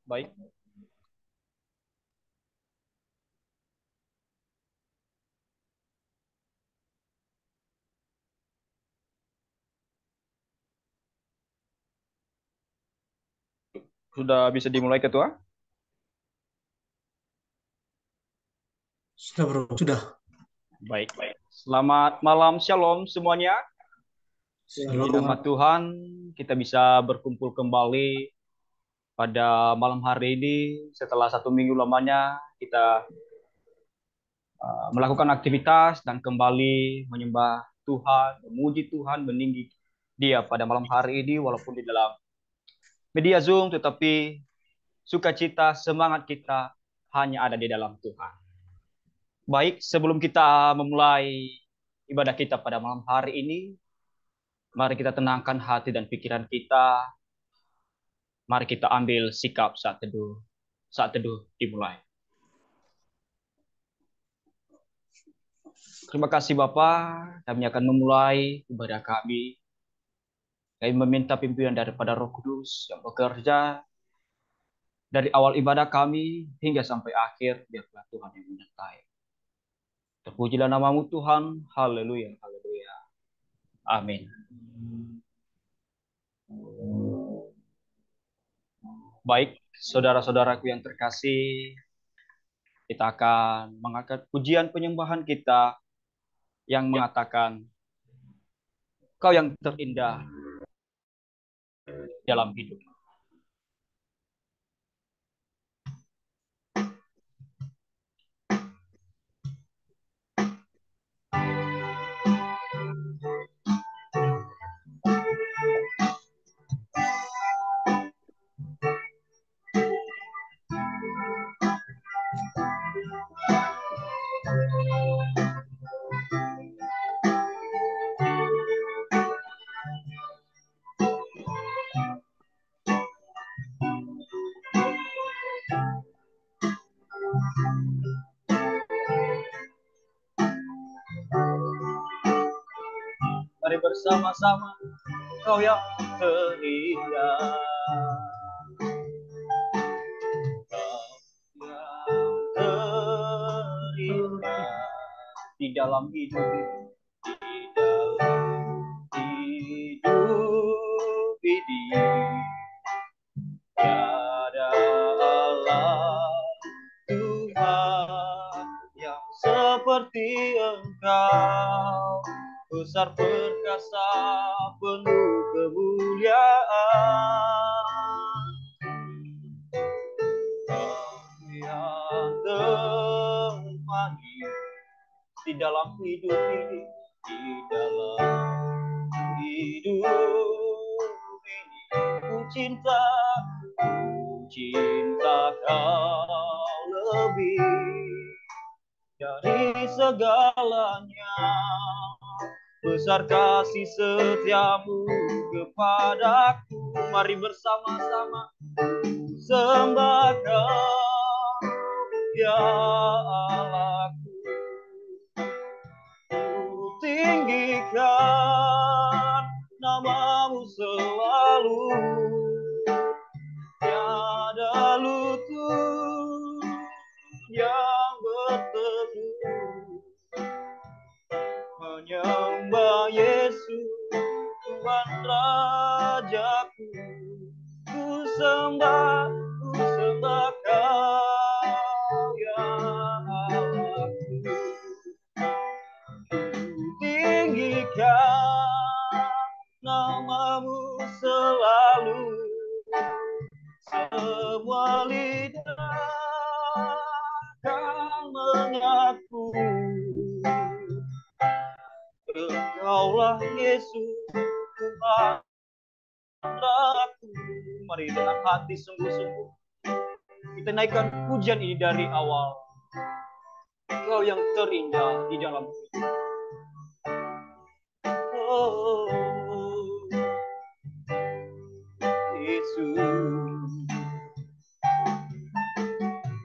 Baik, sudah bisa dimulai Ketua? Sudah bro, sudah. Baik. Selamat malam, Shalom semuanya. Puji nama Shalom. Tuhan, kita bisa berkumpul kembali pada malam hari ini setelah 1 minggu lamanya kita melakukan aktivitas dan kembali menyembah Tuhan, memuji Tuhan, meninggi Dia pada malam hari ini walaupun di dalam media Zoom, tetapi sukacita, semangat kita hanya ada di dalam Tuhan. Baik, sebelum kita memulai ibadah kita pada malam hari ini, mari kita tenangkan hati dan pikiran kita. Mari kita ambil sikap saat teduh. Saat teduh dimulai. Terima kasih Bapak, kami akan memulai ibadah kami. Kami meminta pimpinan daripada Roh Kudus yang bekerja dari awal ibadah kami hingga sampai akhir. Biarlah Tuhan yang menyertai. Terpujilah namamu Tuhan. Haleluya, haleluya. Amin. Baik, saudara-saudaraku yang terkasih, kita akan mengangkat pujian penyembahan kita yang mengatakan, Kau yang terindah dalam hidup. Mari bersama-sama, Kau yang terindah. Kau yang terindah di dalam hidup ini. Di dalam hidup ini. Tiada Allah Tuhan yang seperti Engkau, besar perkasa penuh kemuliaan. Kau yang termanis di dalam hidup ini, di dalam hidup ini, ku cinta kau lebih dari segalanya. Besar kasih setiamu kepadaku. Mari bersama-sama sembah kau, ya Allahku. Ku tinggikan namamu selalu. Tiada lutut yang berteduh menyembah Yesus Tuhan Rajaku. Ku sembah kau ya Allahku. Ku tinggikan namamu selalu. Semua lidah akan mengaku Engkaulah Yesus Tuhan aku. Mari dengan hati sungguh-sungguh kita naikkan pujian ini dari awal. Kau yang terindah di dalam hidup. Oh, Yesus,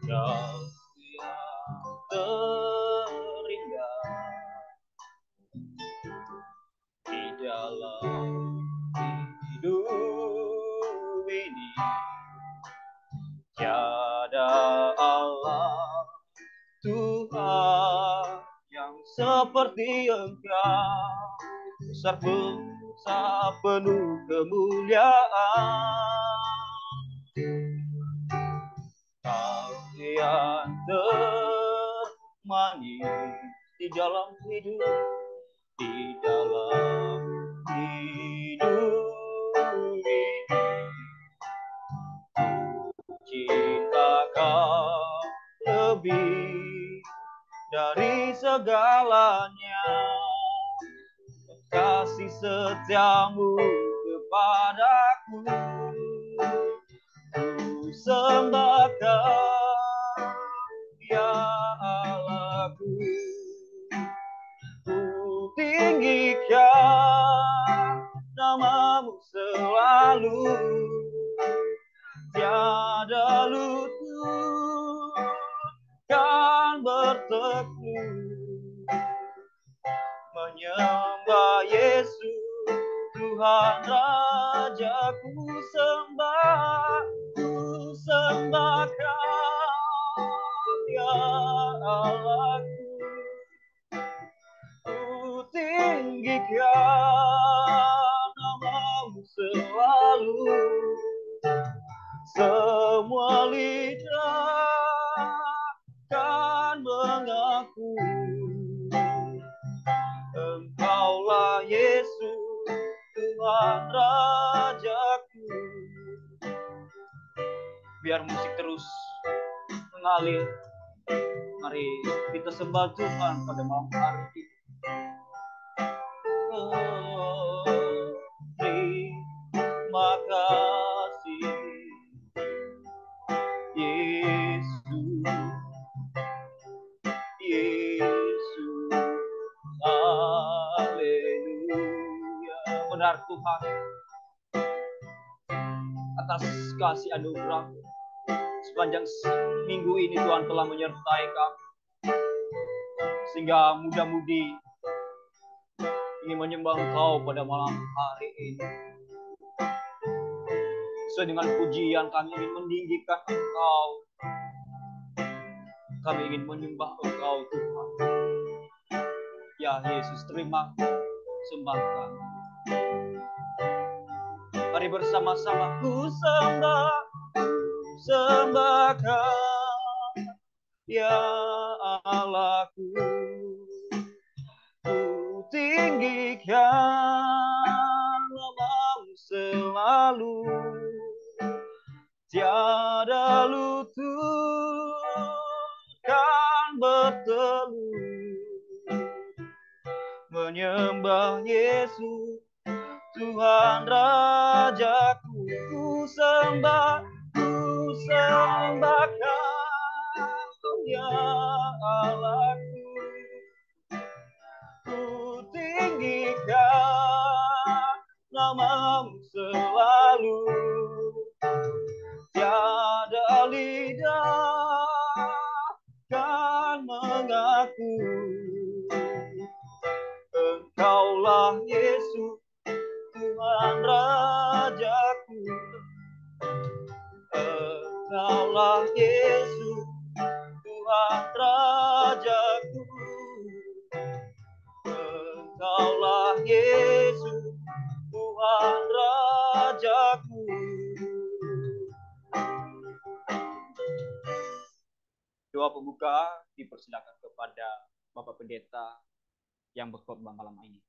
Kau yang terindah di dalam hidup ini. Tiada Allah Tuhan yang seperti Engkau, besar penuh kemuliaan. Kau yang termanis di dalam hidup, di dalam hidup ini. Cinta kau lebih dari segalanya, kasih setiamu kepadaku. Ku sembah kau, ya Allahku. Ku tinggikan namamu selalu, tiada lutut kan bertekuk menyembah Yesus Tuhan Rajaku. Ku sembah kau, ya Allahku. Ku tinggikan namamu selalu, semua lidah kan mengaku Engkaulah Yesus Tuhan Rajaku. Biar musik terus mengalir, mari kita sembah Tuhan pada malam hari ini. Oh, terima kasih Yesus, Yesus, haleluya. Benar Tuhan, atas kasih anugerah sepanjang minggu ini Tuhan telah menyertai kami, sehingga mudah-mudi ingin menyembah Engkau pada malam hari ini. Sesuai dengan pujian, kami ingin meninggikan Engkau, kami ingin menyembah Engkau Tuhan. Ya Yesus, terima sembah kami. Mari bersama-sama ku sembah kau, ya Allahku. Ku tinggikan namamu selalu, tiada lutut kan bertelut menyembah Yesus Tuhan Rajaku. Ku sembah kau, ya Allahku. Ku tinggikan namamu selalu, tiada lidah kan mengaku Engkaulah Yesus Tuhan Rajaku. Engkaulah Yesus Tuhan Rajaku. Engkaulah Yesus Tuhan Rajaku. Doa pembuka dipersilakan kepada Bapak Pendeta yang berkhotbah malam ini.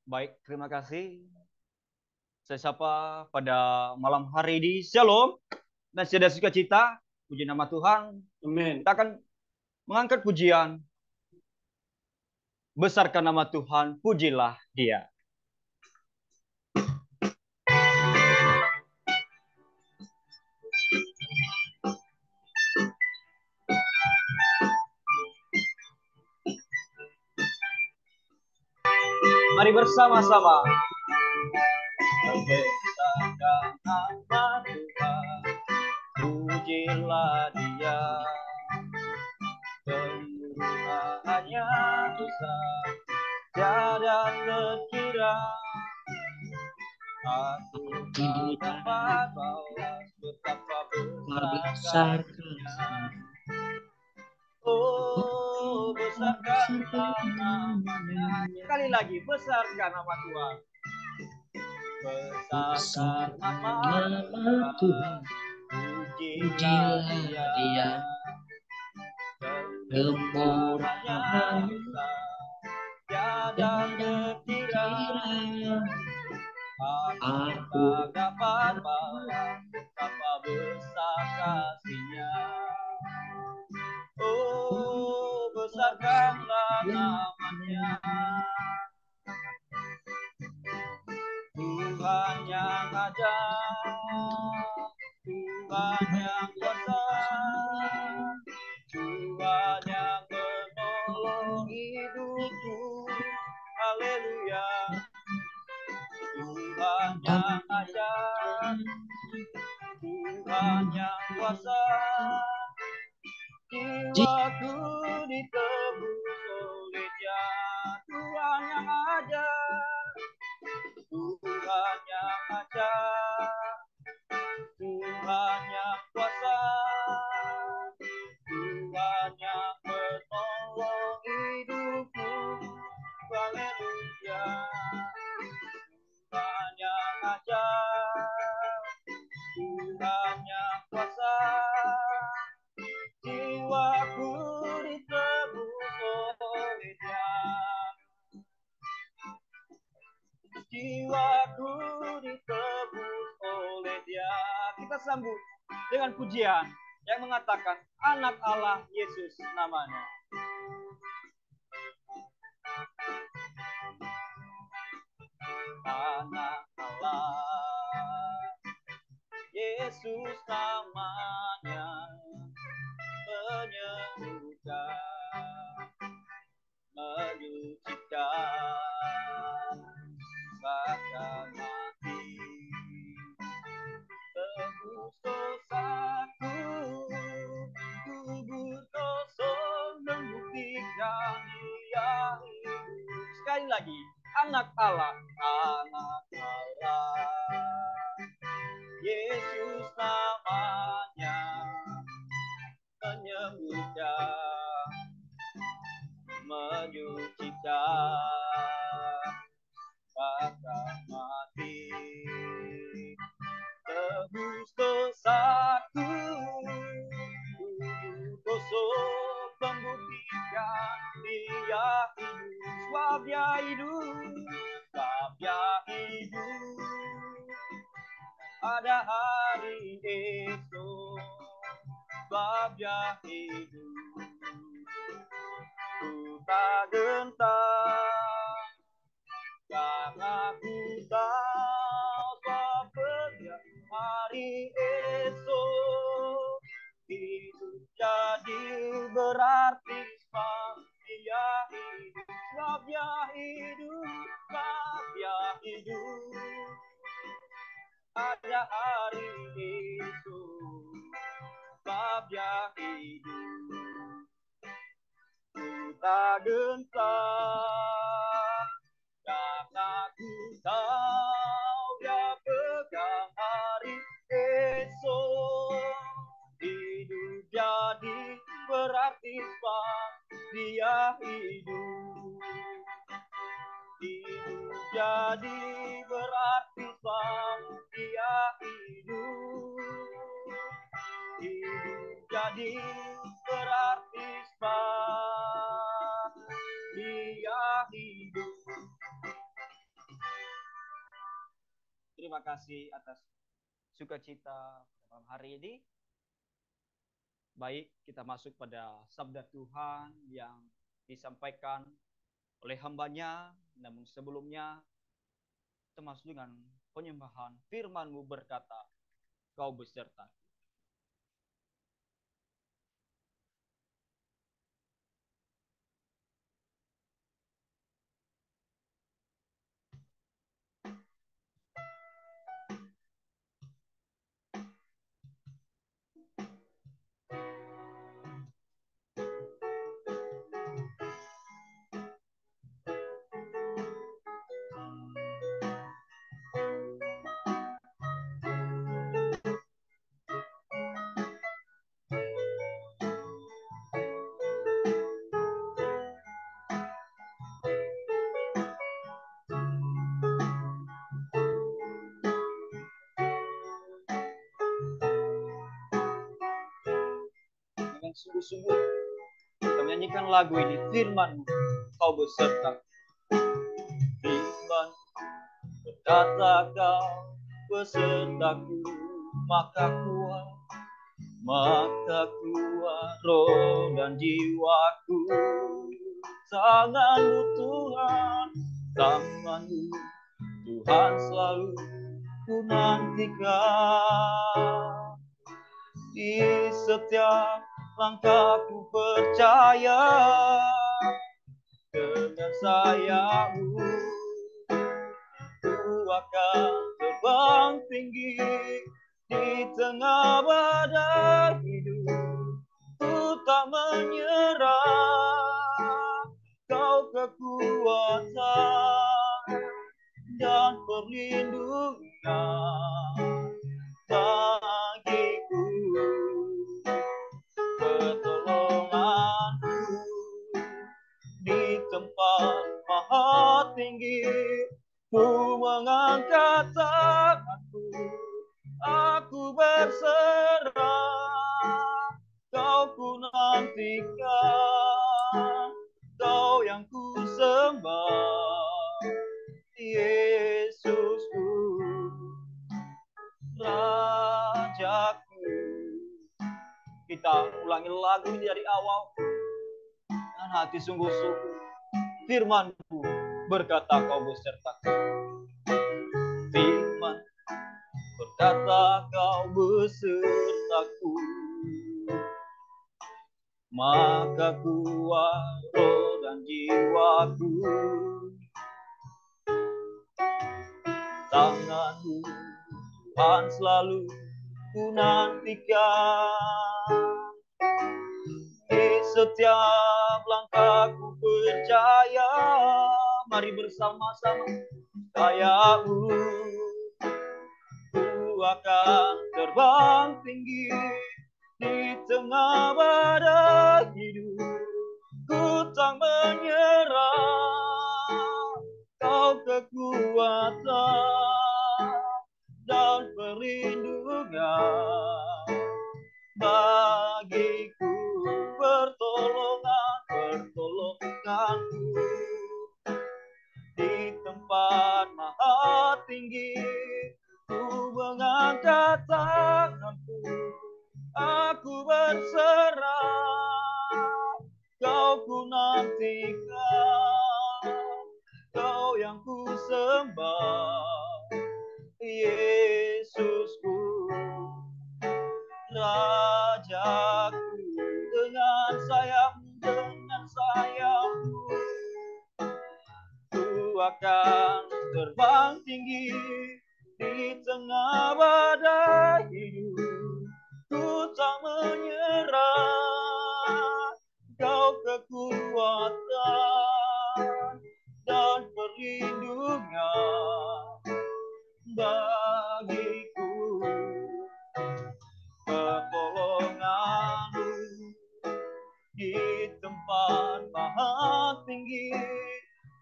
Baik, terima kasih. Saya sapa pada malam hari ini. Shalom dan sejahtera sukacita. Puji nama Tuhan. Amin. Kita akan mengangkat pujian. Besarkan nama Tuhan, pujilah Dia. Mari bersama-sama. Besarkan nama Tuhan, pujilah Dia. Kemurahannya besar, tiada terkira. Aku tak dapat balas betapa besar kasih-Nya. Oh, besarkanlah namanya. Sekali lagi, besarkan nama Tuhan. Besarkan nama Tuhan, pujilah Dia. Kemurahannya besar, tiada terkira. Aku tak dapat balas betapa besar kasih-Nya. Oh, besarkanlah namanya. Tuhan yang ajaib, Tuhan yang kuasa, Tuhan yang menolong hidupku. Haleluya. Tuhan yang ajaib, Tuhan yang kuasa, jiwaku ditebus oleh Dia. Tuhan yang ajaib, Tuhan yang ajaib, Tuhan yang kuasa, Tuhan yang menolong hidupku. Haleluya. Tuhan yang ajaib, Tuhan yang kuasa, jiwaku ditebus oleh Dia. Jiwaku ditebus oleh Dia. Kita sambut dengan pujian yang mengatakan Anak Allah Yesus namanya. Anak Allah Yesus namanya, menyembuhkan, menyucikan, bahkan mati, tebus dosaku, kubur kosong membuktikan Dia hidup. Sekali lagi, Anak Allah, Anak Allah Yesus namanya, menyembuhkan, menyucikan, bahkan mati, tebus dosaku, kosong membuktikan Dia hidup. Sebab Dia hidup, sebab Dia hidup. Pada hari esok, sebab Dia hidup. Ku tak gentar, karena ku tahu sebab Dia hari esok. Hidup jadi berarti sebab Dia hidup. Sebab Dia hidup, sebab Dia hidup. Ada hari esok, sebab Dia hidup. Ku tak gentar, karena ku tahu Dia pegang hari esok. Hidup jadi berarti sebab Dia hidup. Hidup jadi berarti sebab Dia hidup. Hidup jadi berarti sebab Dia hidup. Terima kasih atas sukacita malam hari ini. Baik, kita masuk pada sabda Tuhan yang disampaikan oleh hambanya. Namun sebelumnya, kita masuk dengan penyembahan firman-Mu berkata, Kau beserta. Dengan sungguh-sungguh kita menyanyikan lagu ini, firman-Mu, Kau beserta. Firman berkata Kau besertaku, maka kuat roh dan jiwaku. Tangan-Mu Tuhan, tangan-Mu Tuhan selalu ku nantikan. Di setiap langkahku percaya dengan sayang-Mu, ku akan terbang tinggi di tengah badai hidup. Ku tak menyerah, Kau kekuatan dan perlindungan bagiku, pertolonganku di tempat maha tinggi. Ku mengangkat tanganku, aku berserah, Kau ku nantikan, Kau yang ku sembah, Yesusku, Rajaku. Kita ulangi lagu ini dari awal dengan hati sungguh-sungguh. Firman-Mu berkata Kau besertaku. Firman berkata Kau besertaku, maka kuat roh dan jiwaku. Tangan-Mu Tuhan selalu ku nantikan. Di setiap langkahku percaya, mari bersama-sama, sayang-Mu, ku akan terbang tinggi di tengah badai hidup. Ku tak menyerah, Kau kekuatan dan perlindungan bagiku, pertolonganku di tempat maha tinggi. Ku mengangkat tanganku, aku berserah, Kau ku nantikan, Kau yang ku sembah, Yesusku, Rajaku. Dengan sayang-Mu, ku akan terbang tinggi di tengah badai hidup. Ku tak menyerah, Kau kekuatan dan perlindungan bagiku, pertolongan-Mu di tempat maha tinggi.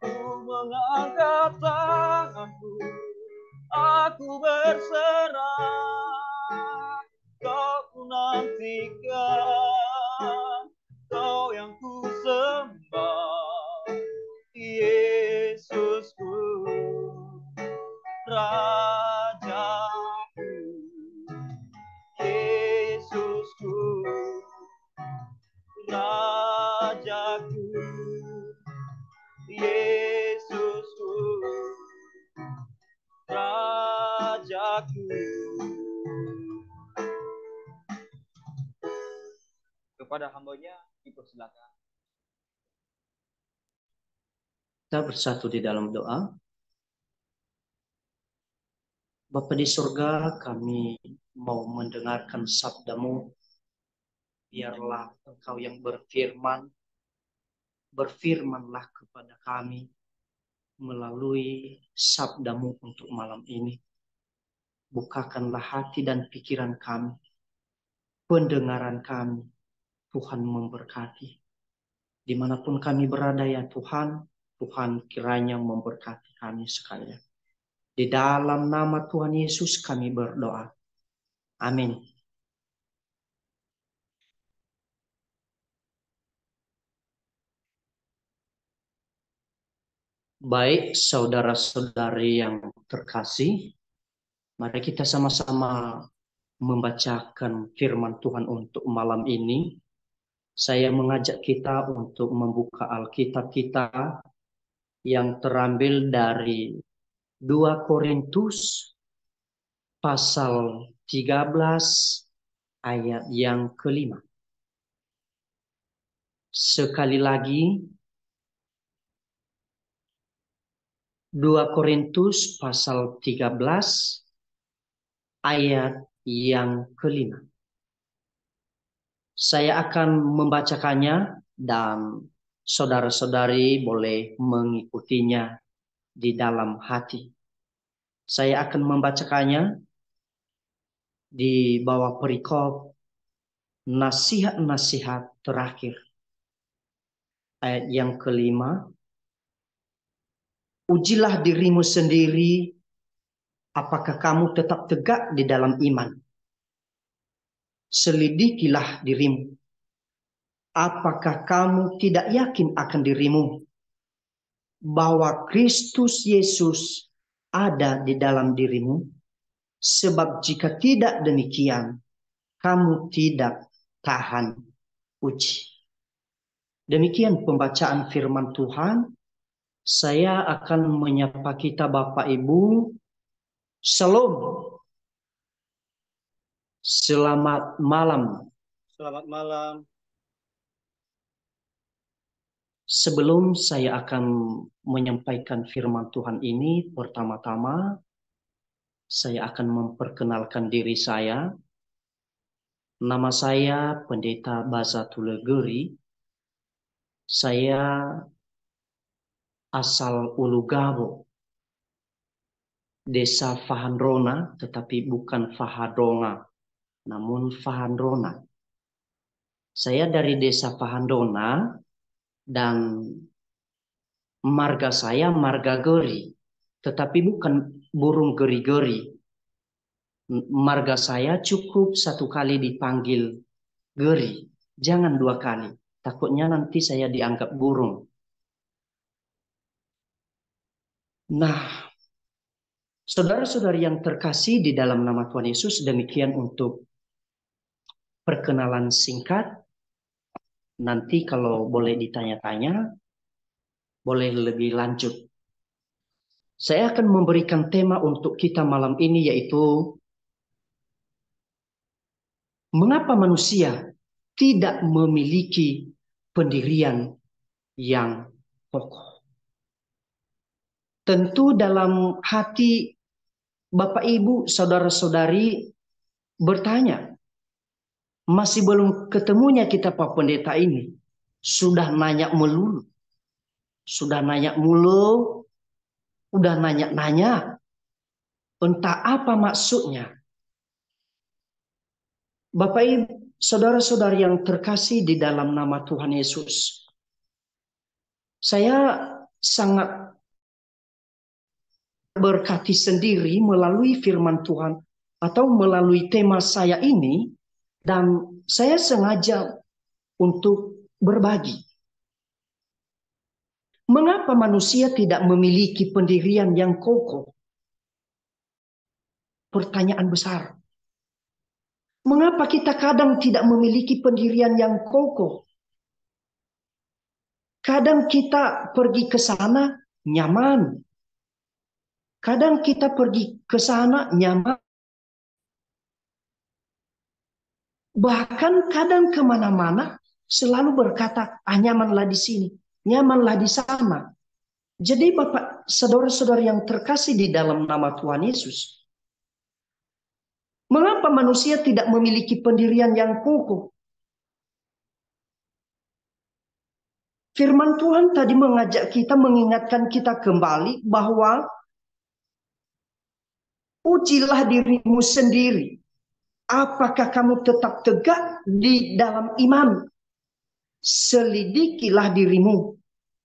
Ku mengangkat tanganku, aku berserah, Kau ku nantikan, Kau yang ku sembah, Yesusku, Rajaku. Rajaku. Kepada hambanya dipersilakan. Kita bersatu di dalam doa. Bapa di surga, kami mau mendengarkan sabda-Mu. Biarlah Engkau yang berfirman, berfirmanlah kepada kami melalui sabda-Mu untuk malam ini. Bukakanlah hati dan pikiran kami, pendengaran kami. Tuhan memberkati. Dimanapun kami berada ya Tuhan, Tuhan kiranya memberkati kami sekalian. Di dalam nama Tuhan Yesus kami berdoa. Amin. Baik, saudara-saudari yang terkasih, mari kita sama-sama membacakan firman Tuhan untuk malam ini. Saya mengajak kita untuk membuka Alkitab kita yang terambil dari 2 Korintus pasal 13 ayat yang kelima. Sekali lagi, 2 Korintus pasal 13 ayat yang kelima. Saya akan membacakannya dan saudara-saudari boleh mengikutinya di dalam hati. Saya akan membacakannya di bawah perikop nasihat-nasihat terakhir. Ayat yang kelima, ujilah dirimu sendiri, apakah kamu tetap tegak di dalam iman. Selidikilah dirimu. Apakah kamu tidak yakin akan dirimu bahwa Kristus Yesus ada di dalam dirimu? Sebab jika tidak demikian, kamu tidak tahan uji. Demikian pembacaan firman Tuhan. Saya akan menyapa kita Bapak Ibu. Shalom. Selamat malam. Selamat malam. Sebelum saya akan menyampaikan firman Tuhan ini, pertama-tama saya akan memperkenalkan diri saya. Nama saya Pendeta Bazatul Geri. Saya asal Ulugabo, Desa Fahandrona, tetapi bukan Fahadonga, namun Fahandrona. Saya dari Desa Fahandrona dan marga saya marga Geri, tetapi bukan burung geri-geri. Marga saya cukup 1 kali dipanggil Geri, jangan 2 kali. Takutnya nanti saya dianggap burung. Nah, saudara-saudari yang terkasih di dalam nama Tuhan Yesus, demikian untuk perkenalan singkat. Nanti kalau boleh ditanya-tanya, boleh lebih lanjut. Saya akan memberikan tema untuk kita malam ini, yaitu mengapa manusia tidak memiliki pendirian yang kokoh. Tentu dalam hati Bapak Ibu, saudara-saudari bertanya, masih belum ketemunya kita Pak Pendeta ini, sudah nanya melulu, udah nanya-nanya, entah apa maksudnya. Bapak Ibu, saudara-saudari yang terkasih di dalam nama Tuhan Yesus, saya sangat berkati sendiri melalui firman Tuhan atau melalui tema saya ini, dan saya sengaja untuk berbagi. Mengapa manusia tidak memiliki pendirian yang kokoh? Pertanyaan besar. Mengapa kita kadang tidak memiliki pendirian yang kokoh? Kadang kita pergi ke sana nyaman. Kadang kita pergi ke sana nyaman, bahkan kadang kemana-mana selalu berkata, nyamanlah di sini, nyamanlah di sana. Jadi Bapak, saudara-saudara yang terkasih di dalam nama Tuhan Yesus, mengapa manusia tidak memiliki pendirian yang kokoh? Firman Tuhan tadi mengajak kita, mengingatkan kita kembali bahwa ujilah dirimu sendiri. Apakah kamu tetap tegak di dalam iman? Selidikilah dirimu.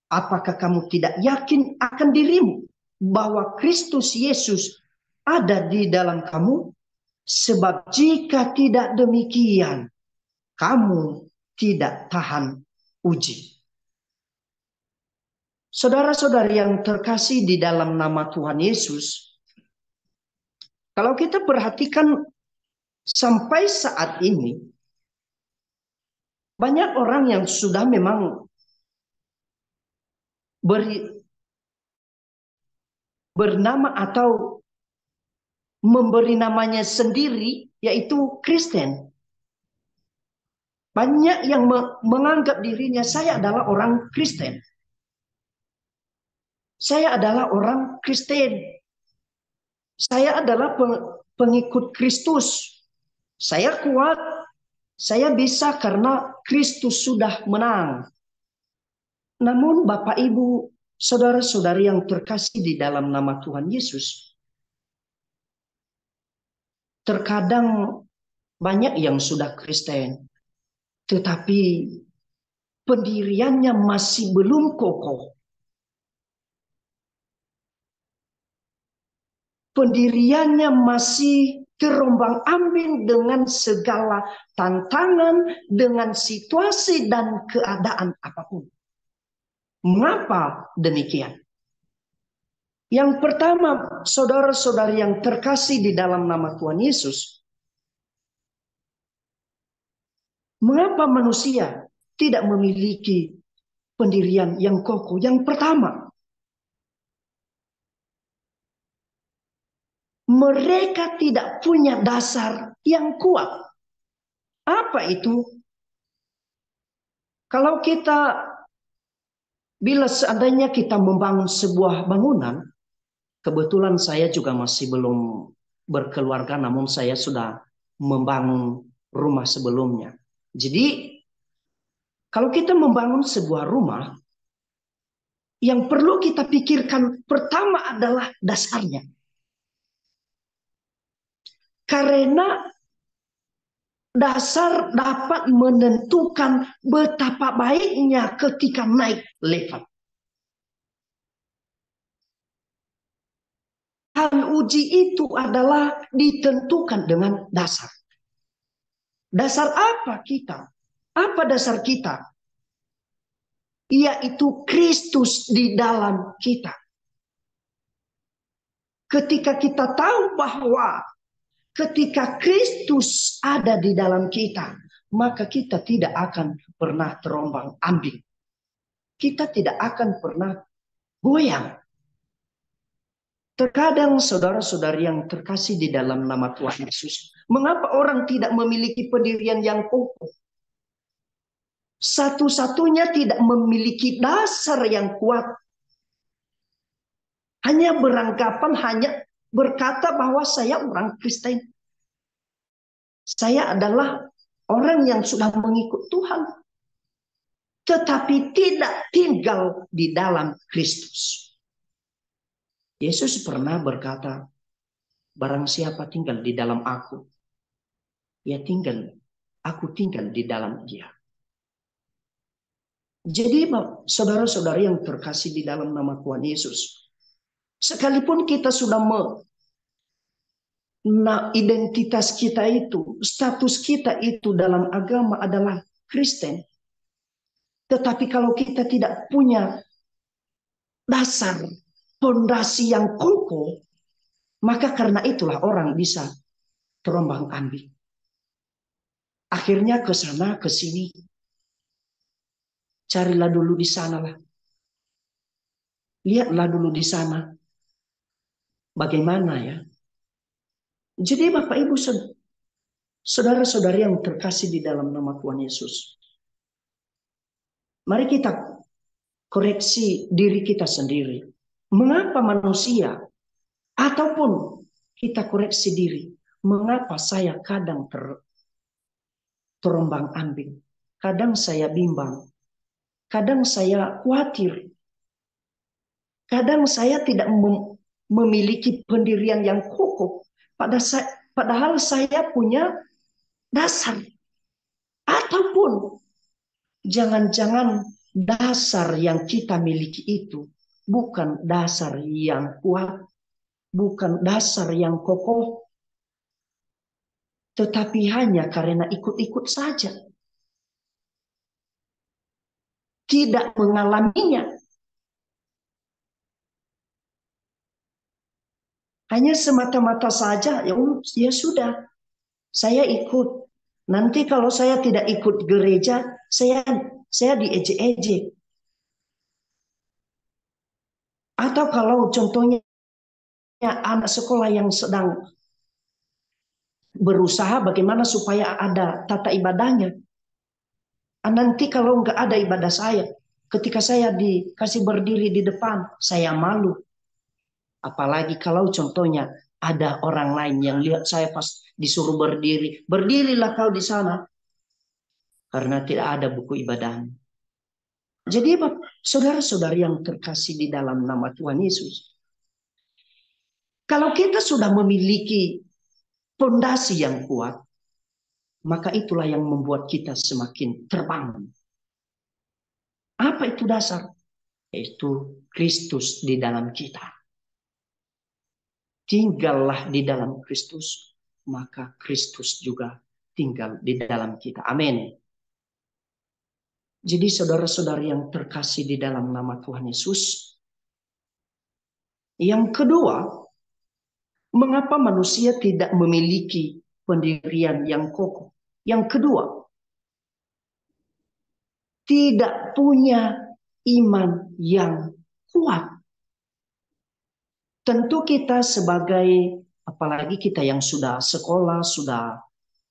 Apakah kamu tidak yakin akan dirimu bahwa Kristus Yesus ada di dalam kamu? Sebab jika tidak demikian, kamu tidak tahan uji. Saudara-saudari yang terkasih di dalam nama Tuhan Yesus, kalau kita perhatikan sampai saat ini, banyak orang yang sudah memang bernama atau memberi namanya sendiri, yaitu Kristen. Banyak yang menganggap dirinya, saya adalah orang Kristen. Saya adalah orang Kristen. Saya adalah pengikut Kristus. Saya kuat. Saya bisa karena Kristus sudah menang. Namun Bapak Ibu, saudara-saudari yang terkasih di dalam nama Tuhan Yesus, terkadang banyak yang sudah Kristen, tetapi pendiriannya masih belum kokoh. Pendiriannya masih terombang-ambing dengan segala tantangan, dengan situasi dan keadaan apapun. Mengapa demikian? Yang pertama, saudara-saudari yang terkasih di dalam nama Tuhan Yesus, mengapa manusia tidak memiliki pendirian yang kokoh? Yang pertama, mereka tidak punya dasar yang kuat. Apa itu? Kalau bila seandainya kita membangun sebuah bangunan, kebetulan saya juga masih belum berkeluarga, namun saya sudah membangun rumah sebelumnya. Jadi, kalau kita membangun sebuah rumah, yang perlu kita pikirkan pertama adalah dasarnya. Karena dasar dapat menentukan betapa baiknya ketika naik level. Hal uji itu adalah ditentukan dengan dasar. Dasar apa kita? Apa dasar kita? Yaitu Kristus di dalam kita. Ketika kita tahu bahwa ketika Kristus ada di dalam kita, maka kita tidak akan pernah terombang-ambing. Kita tidak akan pernah goyang. Terkadang saudara-saudari yang terkasih di dalam nama Tuhan Yesus, mengapa orang tidak memiliki pendirian yang kokoh? Satu-satunya tidak memiliki dasar yang kuat. Hanya beranggapan, hanya berkata bahwa saya orang Kristen. Saya adalah orang yang sudah mengikut Tuhan. Tetapi tidak tinggal di dalam Kristus. Yesus pernah berkata, barang siapa tinggal di dalam aku, aku tinggal di dalam dia. Jadi saudara-saudari yang terkasih di dalam nama Tuhan Yesus, sekalipun kita sudah identitas kita itu, status kita itu dalam agama adalah Kristen, tetapi kalau kita tidak punya dasar fondasi yang kokoh, maka karena itulah orang bisa terombang-ambing. Akhirnya ke sana ke sini. Carilah dulu di sana lah. Lihatlah dulu di sana. Bagaimana ya? Jadi Bapak Ibu saudara-saudari yang terkasih di dalam nama Tuhan Yesus. Mari kita koreksi diri kita sendiri. Mengapa manusia ataupun kita koreksi diri. Mengapa saya kadang terombang-ambing. Kadang saya bimbang. Kadang saya khawatir. Kadang saya tidak memiliki pendirian yang kokoh. Padahal saya punya dasar. Ataupun jangan-jangan dasar yang kita miliki itu bukan dasar yang kuat, bukan dasar yang kokoh, tetapi hanya karena ikut-ikut saja. Tidak mengalaminya. Hanya semata-mata saja, ya sudah, saya ikut. Nanti kalau saya tidak ikut gereja, saya diejek-ejek. Atau kalau contohnya anak sekolah yang sedang berusaha bagaimana supaya ada tata ibadahnya. Nanti kalau nggak ada ibadah saya, ketika saya dikasih berdiri di depan, saya malu. Apalagi kalau contohnya ada orang lain yang lihat saya pas disuruh berdiri. Berdirilah kau di sana. Karena tidak ada buku ibadahnya. Jadi saudara-saudari yang terkasih di dalam nama Tuhan Yesus. Kalau kita sudah memiliki fondasi yang kuat, maka itulah yang membuat kita semakin terbangun. Apa itu dasar? Yaitu Kristus di dalam kita. Tinggallah di dalam Kristus, maka Kristus juga tinggal di dalam kita. Amin. Jadi saudara-saudari yang terkasih di dalam nama Tuhan Yesus. Yang kedua, mengapa manusia tidak memiliki pendirian yang kokoh? Yang kedua, tidak punya iman yang kuat. Tentu kita sebagai, apalagi kita yang sudah sekolah, sudah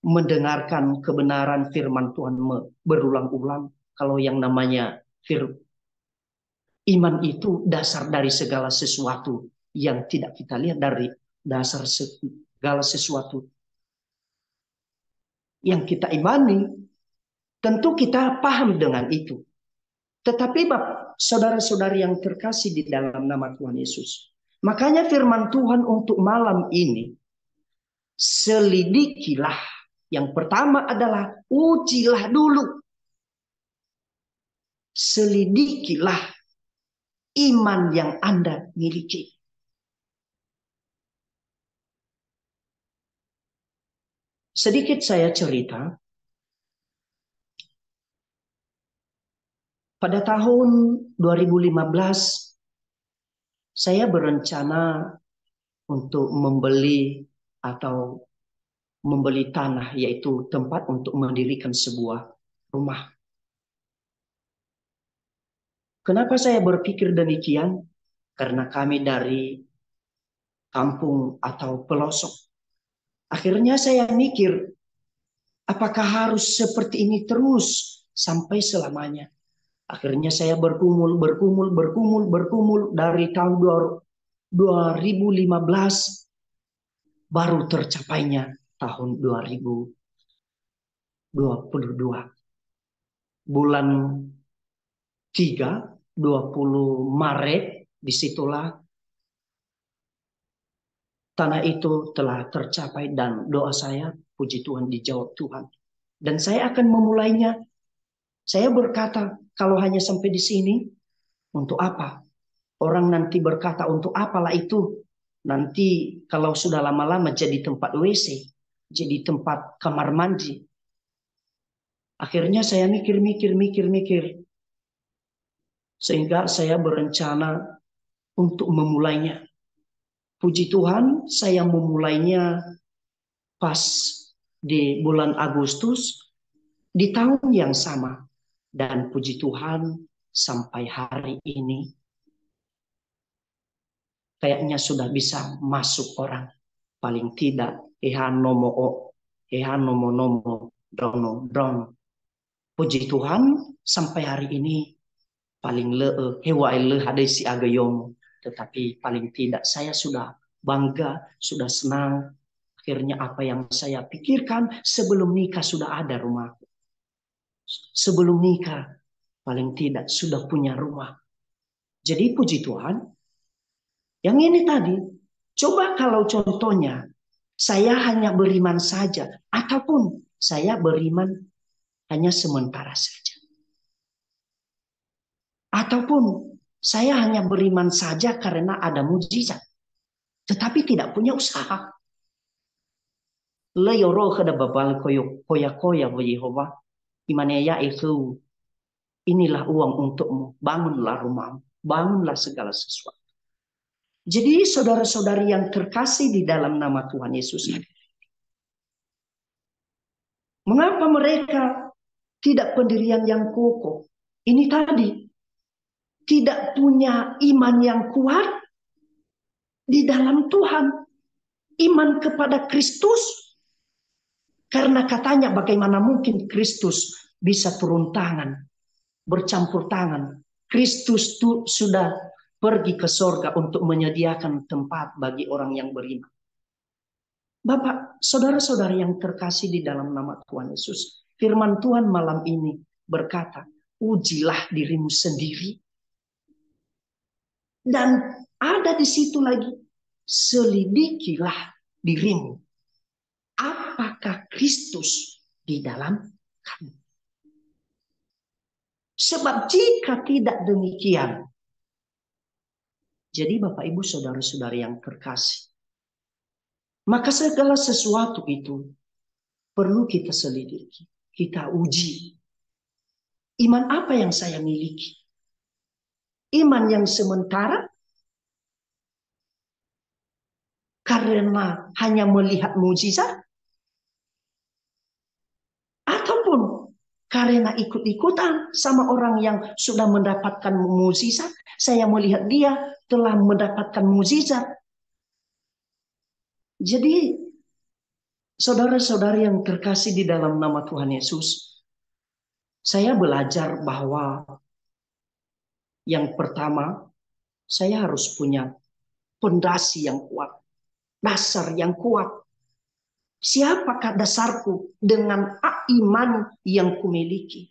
mendengarkan kebenaran firman Tuhan berulang-ulang. Kalau yang namanya iman itu dasar dari segala sesuatu yang tidak kita lihat, dari dasar segala sesuatu yang kita imani. Tentu kita paham dengan itu. Tetapi saudara-saudari yang terkasih di dalam nama Tuhan Yesus. Makanya firman Tuhan untuk malam ini, selidikilah. Yang pertama adalah ujilah dulu. Selidikilah iman yang Anda miliki. Sedikit saya cerita. Pada tahun 2015, saya berencana untuk membeli tanah, yaitu tempat untuk mendirikan sebuah rumah. Kenapa saya berpikir demikian? Karena kami dari kampung atau pelosok. Akhirnya saya mikir, apakah harus seperti ini terus sampai selamanya? Akhirnya saya bergumul dari tahun 2015 baru tercapainya tahun 2022. Bulan 3, 20 Maret, disitulah tanah itu telah tercapai dan doa saya, puji Tuhan, dijawab Tuhan. Dan saya akan memulainya. Saya berkata, kalau hanya sampai di sini, untuk apa? Orang nanti berkata, untuk apalah itu? Nanti kalau sudah lama-lama jadi tempat WC, jadi tempat kamar mandi. Akhirnya saya mikir. Sehingga saya berencana untuk memulainya. Puji Tuhan, saya memulainya pas di bulan Agustus di tahun yang sama. Dan puji Tuhan, sampai hari ini kayaknya sudah bisa masuk orang. Paling tidak, ehan nomo o, ehan nomo nomo, dono dono. Puji Tuhan, sampai hari ini paling hewa ada si agayomo. Tetapi paling tidak saya sudah bangga, sudah senang. Akhirnya apa yang saya pikirkan sebelum nikah sudah ada rumahku. Sebelum nikah paling tidak sudah punya rumah. Jadi puji Tuhan, yang ini tadi, coba kalau contohnya saya hanya beriman saja, ataupun saya beriman hanya sementara saja. Ataupun saya hanya beriman saja karena ada mujizat, tetapi tidak punya usaha. Leyoro kada babal koya Yehova, imanaya itu inilah uang untukmu, bangunlah rumahmu, bangunlah segala sesuatu. Jadi saudara-saudari yang terkasih di dalam nama Tuhan Yesus, mengapa mereka tidak pendirian yang kokoh? Ini tadi, tidak punya iman yang kuat di dalam Tuhan. Iman kepada Kristus. Karena katanya bagaimana mungkin Kristus bisa turun tangan, bercampur tangan. Kristus itu sudah pergi ke sorga untuk menyediakan tempat bagi orang yang beriman. Bapak, saudara-saudara yang terkasih di dalam nama Tuhan Yesus, firman Tuhan malam ini berkata, ujilah dirimu sendiri. Dan ada di situ lagi, selidikilah dirimu. Apakah Kristus di dalam kamu? Sebab jika tidak demikian, jadi Bapak Ibu saudara-saudari yang terkasih, maka segala sesuatu itu perlu kita selidiki, kita uji. Iman apa yang saya miliki? Iman yang sementara karena hanya melihat mujizat, ataupun karena ikut-ikutan sama orang yang sudah mendapatkan mujizat, saya melihat dia telah mendapatkan mujizat. Jadi saudara-saudari yang terkasih di dalam nama Tuhan Yesus, saya belajar bahwa yang pertama, saya harus punya fondasi yang kuat, dasar yang kuat. Siapakah dasarku dengan iman yang kumiliki?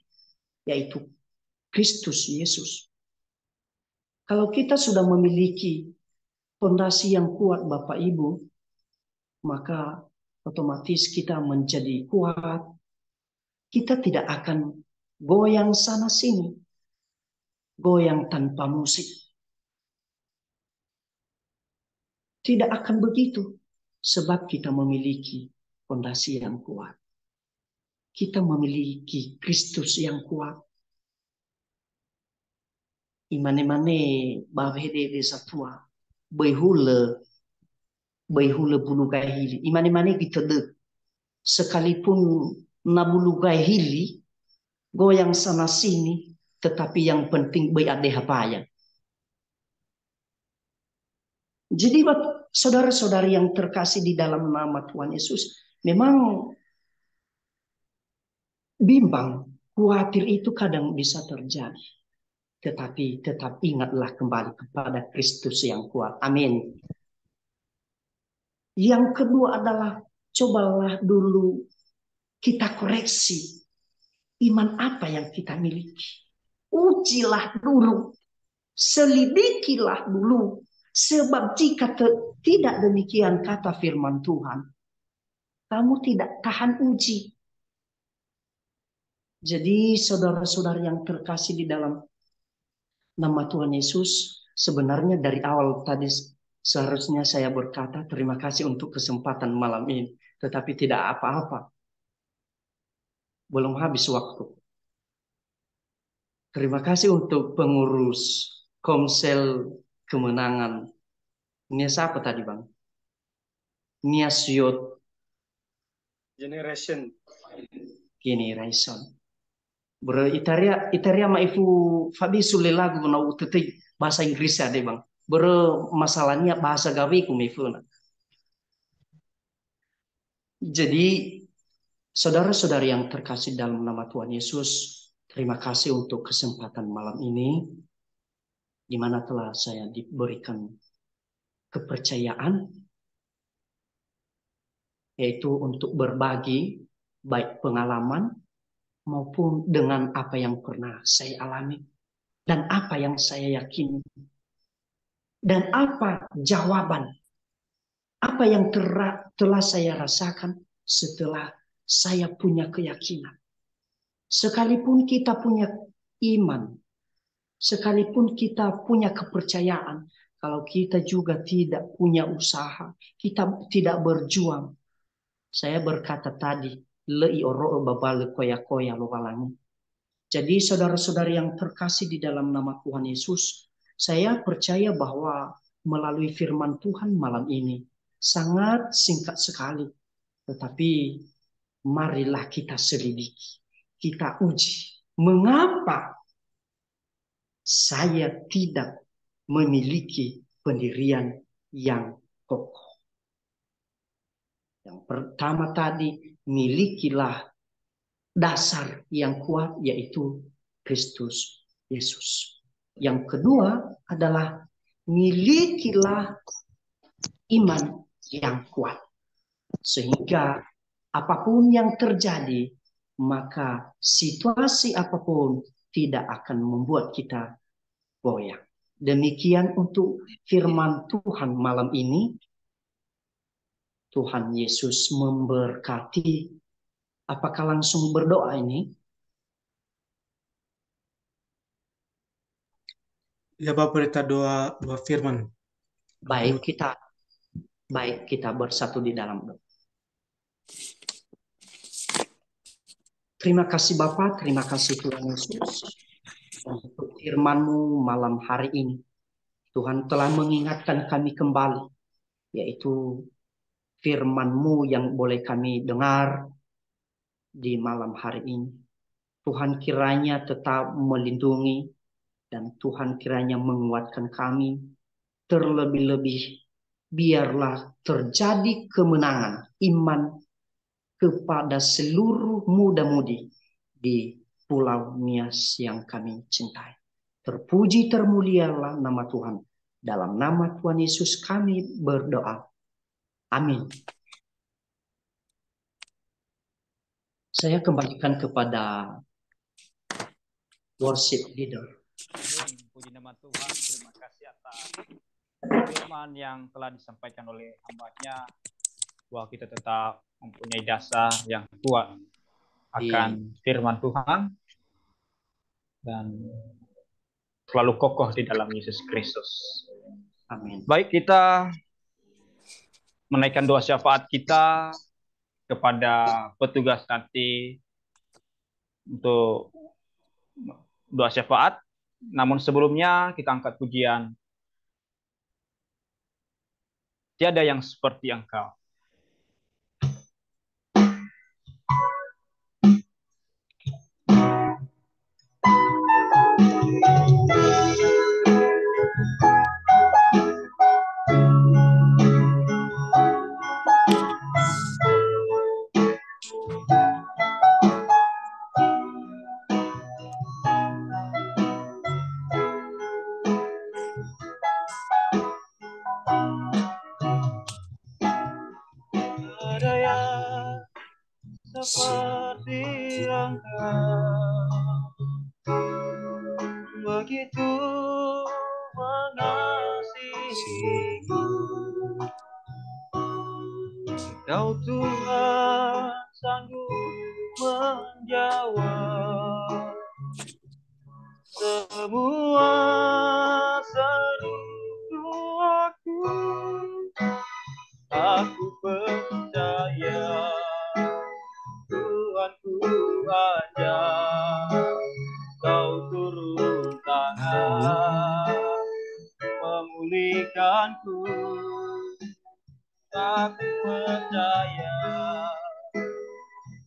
Yaitu Kristus Yesus. Kalau kita sudah memiliki fondasi yang kuat Bapak Ibu, maka otomatis kita menjadi kuat. Kita tidak akan goyang sana sini, goyang tanpa musik. Tidak akan begitu, sebab kita memiliki fondasi yang kuat. Kita memiliki Kristus yang kuat. Imane-mane babede desa tua, behule bulu hili. Imane-mane ditedek. Sekalipun na bulu hili, goyang sana sini, tetapi yang penting ade hapaya. Jadi saudara-saudari yang terkasih di dalam nama Tuhan Yesus, memang bimbang, khawatir itu kadang bisa terjadi. Tetapi tetap ingatlah kembali kepada Kristus yang kuat. Amin. Yang kedua adalah cobalah dulu kita koreksi iman apa yang kita miliki. Ujilah dulu, selidikilah dulu. Sebab jika tidak demikian kata firman Tuhan, kamu tidak tahan uji. Jadi saudara-saudara yang terkasih di dalam nama Tuhan Yesus, sebenarnya dari awal tadi seharusnya saya berkata terima kasih untuk kesempatan malam ini. Tetapi tidak apa-apa. Belum habis waktu. Terima kasih untuk pengurus Komsel Kemenangan. Ini siapa tadi Bang? Niasyot Generation. Bro, itaria ma ifu fabi sulle lagu na ututi bahasa Inggris ya deh Bang. bermasalahnya bahasa gawe kumifuna. Jadi saudara-saudari yang terkasih dalam nama Tuhan Yesus, terima kasih untuk kesempatan malam ini, di mana telah saya diberikan kepercayaan, yaitu untuk berbagi, baik pengalaman maupun dengan apa yang pernah saya alami, dan apa yang saya yakini, dan apa jawaban, apa yang telah saya rasakan setelah saya punya keyakinan. Sekalipun kita punya iman, sekalipun kita punya kepercayaan, kalau kita juga tidak punya usaha, kita tidak berjuang. Saya berkata tadi, lei oro babale koya-koya lo walangi. Jadi saudara-saudari yang terkasih di dalam nama Tuhan Yesus, saya percaya bahwa melalui firman Tuhan malam ini sangat singkat sekali, tetapi marilah kita selidiki, kita uji. Mengapa saya tidak memiliki pendirian yang kokoh? Yang pertama tadi, milikilah dasar yang kuat, yaitu Kristus Yesus. Yang kedua adalah milikilah iman yang kuat, sehingga apapun yang terjadi, maka situasi apapun tidak akan membuat kita goyang. Demikian untuk firman Tuhan malam ini. Tuhan Yesus memberkati. Apakah langsung berdoa ini? Ya Bapak, kita doa firman. Baik kita bersatu di dalam doa. Terima kasih Bapa, terima kasih Tuhan Yesus untuk firman-Mu malam hari ini. Tuhan telah mengingatkan kami kembali, yaitu firman-Mu yang boleh kami dengar di malam hari ini. Tuhan kiranya tetap melindungi dan Tuhan kiranya menguatkan kami. Terlebih-lebih biarlah terjadi kemenangan iman kepada seluruh muda-mudi di Pulau Nias yang kami cintai. Terpuji termulialah nama Tuhan. Dalam nama Tuhan Yesus kami berdoa. Amin. Saya kembalikan kepada worship leader. Puji nama Tuhan, terima kasih atas firman yang telah disampaikan oleh hamba-Nya, bahwa kita tetap mempunyai dasar yang kuat akan firman Tuhan dan selalu kokoh di dalam Yesus Kristus. Amin. Baik, kita menaikkan doa syafaat kita kepada petugas nanti untuk doa syafaat. Namun sebelumnya kita angkat pujian. Tiada yang seperti Engkau. Seperti Engkau, begitu mengasihiku. Kau Tuhan sanggup menjawab semua seru doaku. Aku percaya Tuhanku aja, Kau turun tangan memulihkanku. Aku percaya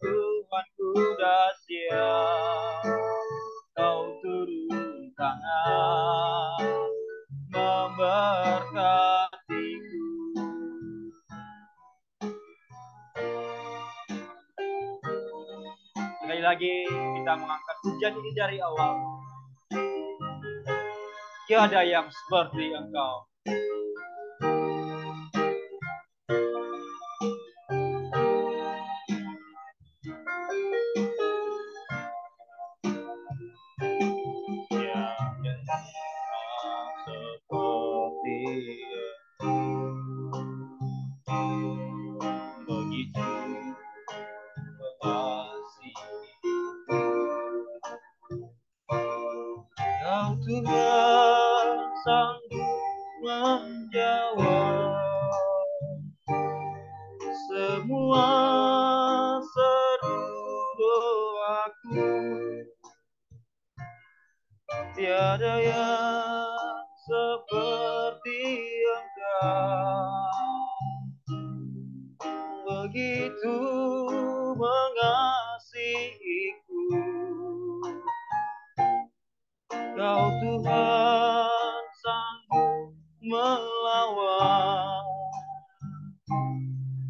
Tuhanku dahsyat, Kau turun tangan memberi Sekali lagi kita mengangkat pujian ini dari awal. Tiada yang seperti Engkau. Tuhan sanggup menjawab semua seru doaku. Tiada yang seperti Engkau, begitu mengasihiku. Kau Tuhan sanggup melawan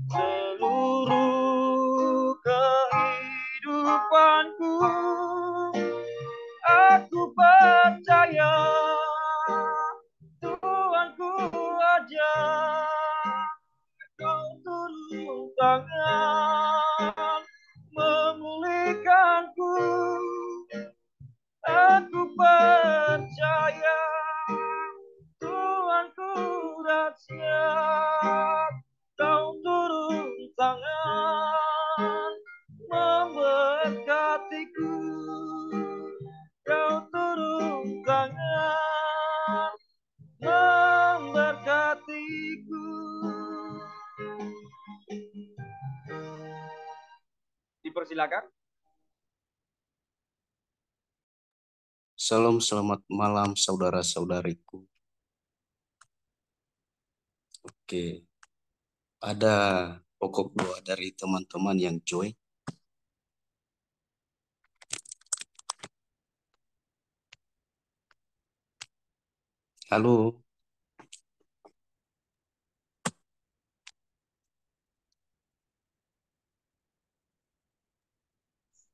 seluruh kehidupanku. Aku percaya Tuhanku aja. Kau turun tangan memulihkanku. Aku percaya Tuhanku dah siap. Kau turun tangan memberkatiku. Kau turun tangan memberkatiku. Dipersilakan. Salam, selamat malam saudara-saudariku. Oke, ada pokok doa dari teman-teman yang join. Halo,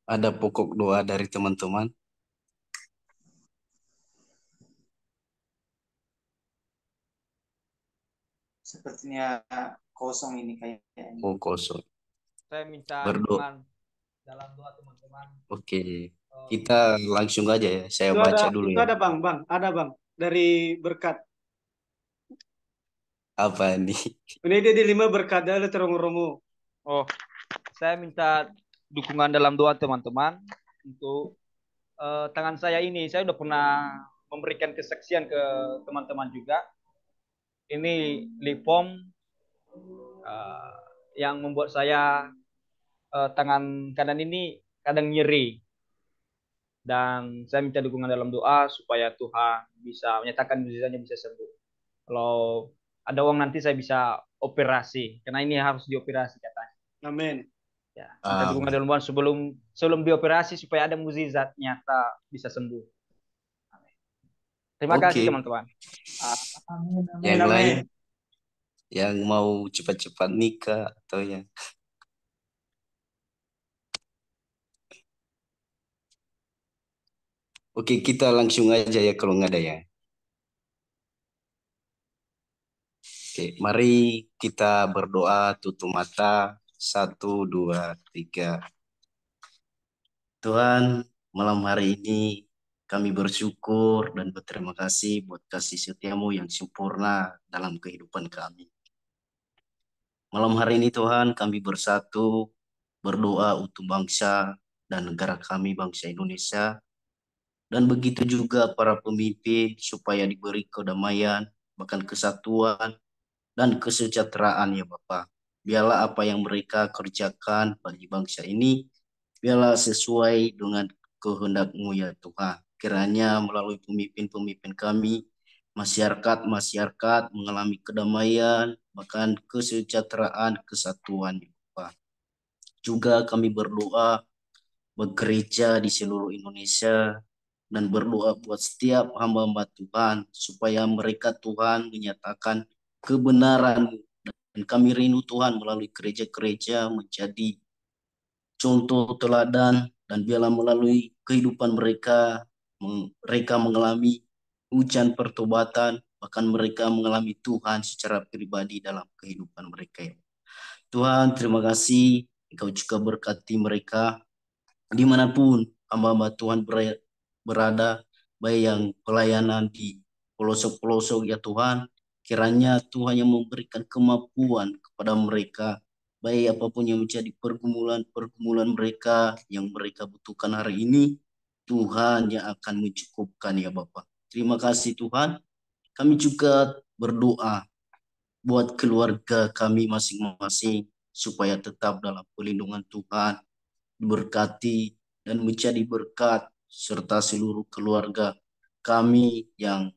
ada pokok doa dari teman-teman. Sepertinya kosong ini kayaknya. Oh, kosong. Saya minta Berdoa. dukungan dalam doa teman-teman. Oke, kita langsung aja ya. Saya baca dulu Itu ya. ada bang, ada bang dari berkat. Apa ini? Ini dia di 5 berkat ada terungu-rungu. Oh, saya minta dukungan dalam doa teman-teman untuk tangan saya ini. Saya udah pernah memberikan kesaksian ke teman-teman juga. Ini lipom yang membuat saya tangan kanan ini kadang nyeri. Dan saya minta dukungan dalam doa supaya Tuhan bisa menyatakan mukjizatnya bisa sembuh. Kalau ada uang nanti saya bisa operasi, karena ini harus dioperasi katanya. Amin. Ya, minta dukungan dalam doa sebelum dioperasi supaya ada mukjizat nyata bisa sembuh. Terima kasih teman-teman. Yang lain yang mau cepat-cepat nikah atau yang Oke, kita langsung aja ya kalau nggak ada ya. Oke, mari kita berdoa tutup mata. 1, 2, 3. Tuhan, malam hari ini kami bersyukur dan berterima kasih buat kasih setiamu yang sempurna dalam kehidupan kami. Malam hari ini Tuhan, kami bersatu berdoa untuk bangsa dan negara kami, bangsa Indonesia. Dan begitu juga para pemimpin supaya diberi kedamaian, bahkan kesatuan dan kesejahteraan ya Bapak. Biarlah apa yang mereka kerjakan bagi bangsa ini, biarlah sesuai dengan kehendak-Mu ya Tuhan. Kiranya melalui pemimpin-pemimpin kami, masyarakat mengalami kedamaian, bahkan kesejahteraan, kesatuan ya Bapak. Juga kami berdoa bekerja di seluruh Indonesia dan berdoa buat setiap hamba-hamba Tuhan supaya mereka Tuhan menyatakan kebenaran dan kami rindu Tuhan melalui gereja-gereja menjadi contoh teladan dan biarlah melalui kehidupan mereka, mereka mengalami hujan pertobatan, bahkan mereka mengalami Tuhan secara pribadi dalam kehidupan mereka. Tuhan, terima kasih Engkau juga berkati mereka dimanapun hamba-hamba Tuhan berada, baik yang pelayanan di pelosok-pelosok ya Tuhan, kiranya Tuhan yang memberikan kemampuan kepada mereka, baik apapun yang menjadi pergumulan-pergumulan mereka yang mereka butuhkan hari ini, Tuhan yang akan mencukupkan ya Bapak. Terima kasih Tuhan. Kami juga berdoa buat keluarga kami masing-masing supaya tetap dalam perlindungan Tuhan, diberkati dan menjadi berkat serta seluruh keluarga kami yang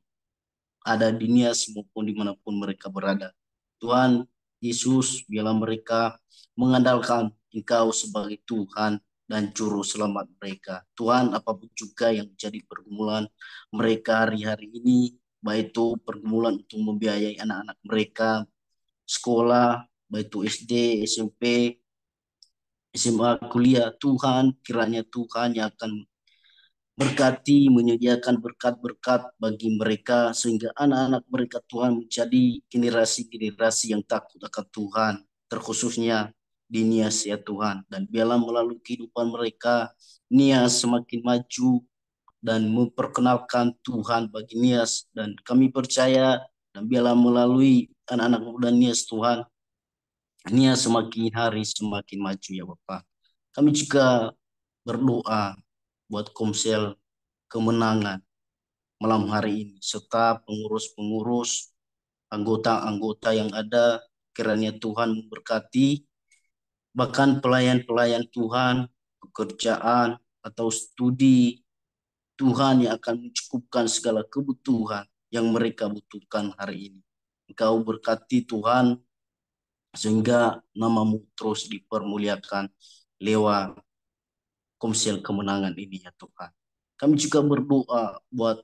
ada di Nias maupun dimanapun mereka berada. Tuhan Yesus, biarlah mereka mengandalkan Engkau sebagai Tuhan dan Juru Selamat mereka. Tuhan, apapun juga yang menjadi pergumulan mereka hari-hari ini, baik itu pergumulan untuk membiayai anak-anak mereka, sekolah, baik itu SD, SMP, SMA, kuliah, Tuhan, kiranya Tuhan yang akan berkati, menyediakan berkat-berkat bagi mereka, sehingga anak-anak mereka Tuhan menjadi generasi-generasi yang takut akan Tuhan, terkhususnya di Nias ya Tuhan. Dan biarlah melalui kehidupan mereka, Nias semakin maju dan memperkenalkan Tuhan bagi Nias. Dan kami percaya, dan biarlah melalui anak-anak muda Nias Tuhan, Nias semakin hari semakin maju ya Bapak. Kami juga berdoa buat Komsel kemenangan malam hari ini, serta pengurus-pengurus, anggota-anggota yang ada, kiranya Tuhan memberkati, bahkan pelayan-pelayan Tuhan, pekerjaan atau studi, Tuhan yang akan mencukupkan segala kebutuhan yang mereka butuhkan hari ini. Engkau berkati Tuhan, sehingga namamu terus dipermuliakan lewat Komsel kemenangan ini ya Tuhan. Kami juga berdoa buat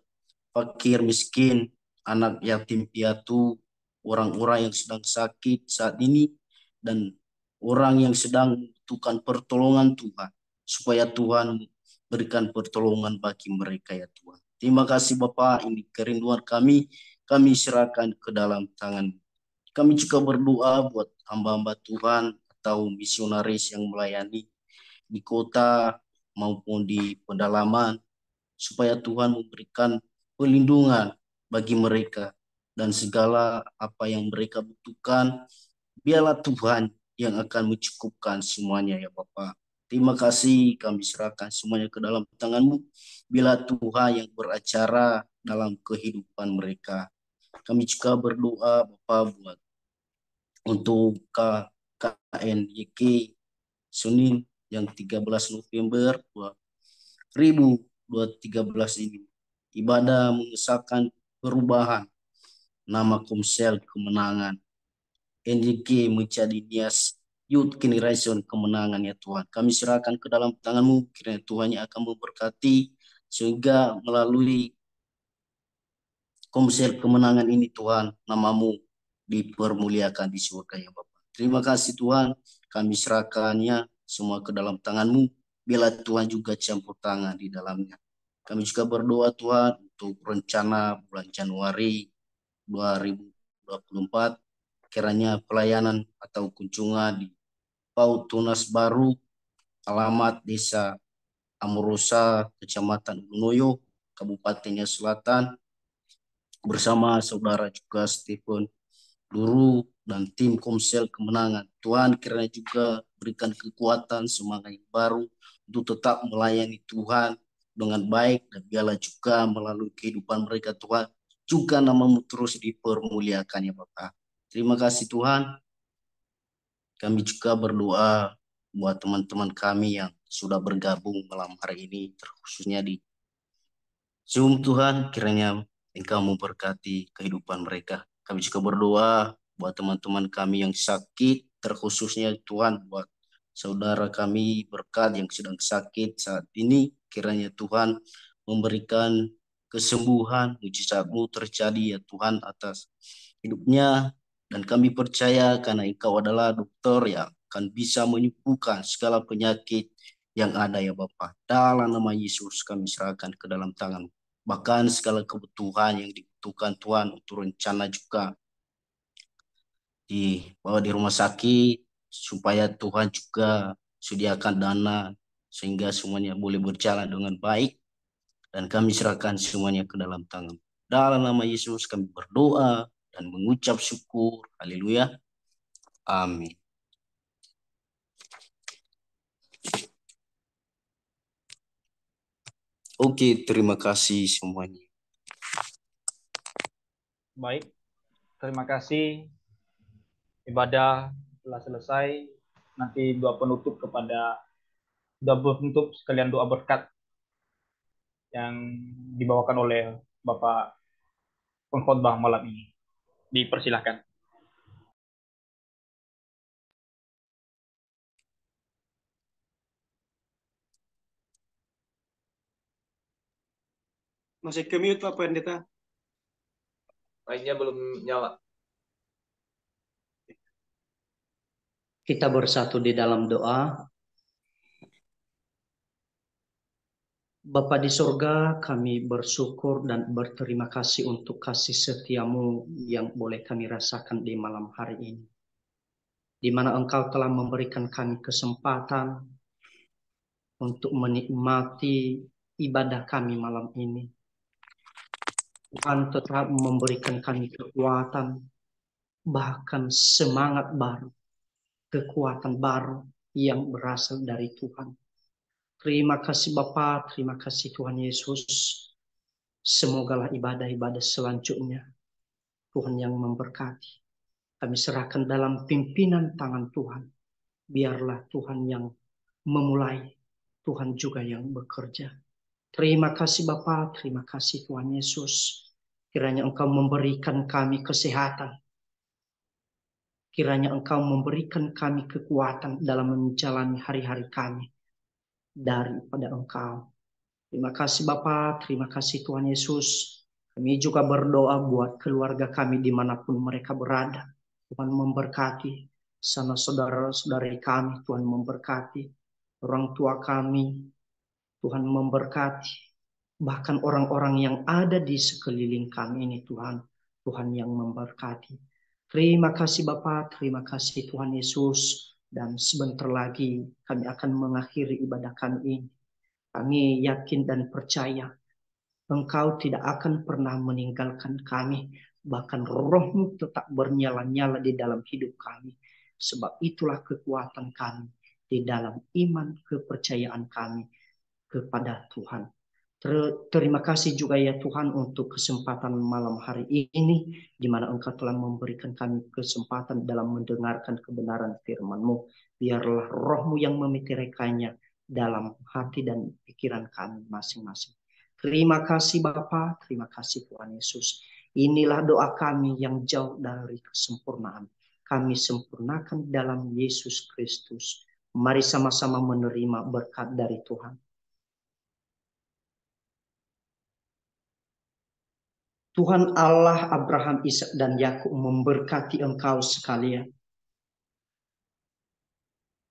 fakir miskin, anak yatim piatu, orang-orang yang sedang sakit saat ini, dan orang yang sedang membutuhkan pertolongan Tuhan, supaya Tuhan berikan pertolongan bagi mereka ya Tuhan. Terima kasih Bapak, ini kerinduan kami serahkan ke dalam tangan. Kami juga berdoa buat hamba-hamba Tuhan atau misionaris yang melayani di kota maupun di pedalaman, supaya Tuhan memberikan perlindungan bagi mereka dan segala apa yang mereka butuhkan, biarlah Tuhan yang akan mencukupkan semuanya ya Bapak. Terima kasih, kami serahkan semuanya ke dalam tangan-Mu. Bila Tuhan yang beracara dalam kehidupan mereka. Kami juga berdoa Bapak buat untuk KKNYK Senin yang 13 November 2013 ini. Ibadah mengesahkan perubahan nama Komsel Kemenangan. NYK menjadi Nias Youth Generation Kemenangan ya Tuhan. Kami serahkan ke dalam tangan-Mu, kiranya Tuhan yang akan memberkati, sehingga melalui Komsel Kemenangan ini Tuhan, namamu dipermuliakan di surga ya Bapak. Terima kasih Tuhan, kami serahkannya semua ke dalam tangan-Mu, bila Tuhan juga campur tangan di dalamnya. Kami juga berdoa Tuhan untuk rencana bulan Januari 2024, kiranya pelayanan atau kunjungan di PAUD Tunas Baru, alamat Desa Amorosa, Kecamatan Ulunoyo, Kabupaten Selatan, bersama saudara juga Stephen Duru dan tim Komsel Kemenangan. Tuhan kiranya juga berikan kekuatan, semangat yang baru untuk tetap melayani Tuhan dengan baik, dan biarlah juga melalui kehidupan mereka Tuhan, juga namamu terus dipermuliakan ya Bapak. Terima kasih Tuhan. Kami juga berdoa buat teman-teman kami yang sudah bergabung malam hari ini, terkhususnya di Zoom Tuhan, kiranya Engkau memberkati kehidupan mereka. Kami juga berdoa buat teman-teman kami yang sakit, terkhususnya Tuhan buat saudara kami berkat yang sedang sakit saat ini, kiranya Tuhan memberikan kesembuhan, mujizat-Mu terjadi ya Tuhan atas hidupnya, dan kami percaya karena Engkau adalah dokter yang akan bisa menyembuhkan segala penyakit yang ada ya Bapa. Dalam nama Yesus kami serahkan ke dalam tangan. Bahkan segala kebutuhan yang dibutuhkan Tuhan untuk rencana juga dibawa di rumah sakit, supaya Tuhan juga sediakan dana sehingga semuanya boleh berjalan dengan baik, dan kami serahkan semuanya ke dalam tangan. Dalam nama Yesus kami berdoa dan mengucap syukur. Haleluya. Amin. Oke, terima kasih semuanya. Baik, terima kasih. Ibadah telah selesai. Nanti doa penutup sekalian doa berkat yang dibawakan oleh Bapak pengkhotbah malam ini. Dipersilahkan. Masih ke mute Pak Pendeta. Mic-nya belum nyala. Kita bersatu di dalam doa. Bapa di sorga, kami bersyukur dan berterima kasih untuk kasih setiamu yang boleh kami rasakan di malam hari ini. Di mana Engkau telah memberikan kami kesempatan untuk menikmati ibadah kami malam ini. Tuhan tetap memberikan kami kekuatan, bahkan semangat baru, kekuatan baru yang berasal dari Tuhan. Terima kasih Bapa, terima kasih Tuhan Yesus. Semogalah ibadah-ibadah selanjutnya Tuhan yang memberkati. Kami serahkan dalam pimpinan tangan Tuhan. Biarlah Tuhan yang memulai, Tuhan juga yang bekerja. Terima kasih Bapa, terima kasih Tuhan Yesus. Kiranya Engkau memberikan kami kesehatan. Kiranya Engkau memberikan kami kekuatan dalam menjalani hari-hari kami daripada Engkau. Terima kasih Bapa, terima kasih Tuhan Yesus. Kami juga berdoa buat keluarga kami dimanapun mereka berada. Tuhan memberkati sana saudara-saudari kami, Tuhan memberkati orang tua kami, Tuhan memberkati bahkan orang-orang yang ada di sekeliling kami ini Tuhan, Tuhan yang memberkati. Terima kasih Bapa, terima kasih Tuhan Yesus. Dan sebentar lagi kami akan mengakhiri ibadah kami ini. Kami yakin dan percaya Engkau tidak akan pernah meninggalkan kami. Bahkan roh-Mu tetap bernyala-nyala di dalam hidup kami. Sebab itulah kekuatan kami di dalam iman kepercayaan kami kepada Tuhan. Terima kasih juga ya Tuhan untuk kesempatan malam hari ini, di mana Engkau telah memberikan kami kesempatan dalam mendengarkan kebenaran firman-Mu. Biarlah roh-Mu yang memeteraikannya dalam hati dan pikiran kami masing-masing. Terima kasih Bapa, terima kasih Tuhan Yesus. Inilah doa kami yang jauh dari kesempurnaan. Kami sempurnakan dalam Yesus Kristus. Mari sama-sama menerima berkat dari Tuhan. Tuhan Allah Abraham, Ishak dan Yakub memberkati engkau sekalian.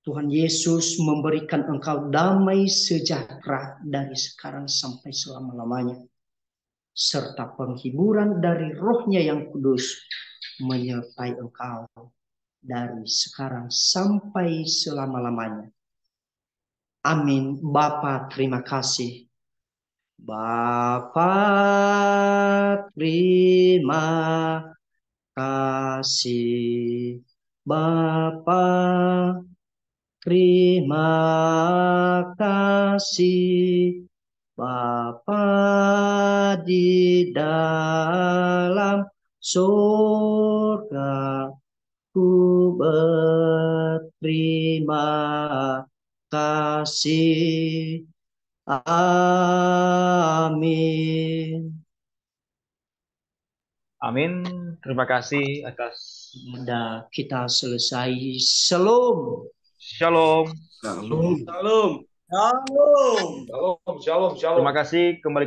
Tuhan Yesus memberikan engkau damai sejahtera dari sekarang sampai selama-lamanya. Serta penghiburan dari Roh-Nya yang kudus menyertai engkau dari sekarang sampai selama-lamanya. Amin. Bapa, terima kasih. Bapa, terima kasih. Bapa, terima kasih. Bapa di dalam surga, ku berterima kasih. Amin. Amin. Terima kasih atas. Sudah kita selesai. Shalom. Shalom. Salam. Shalom, shalom. Terima kasih kembali.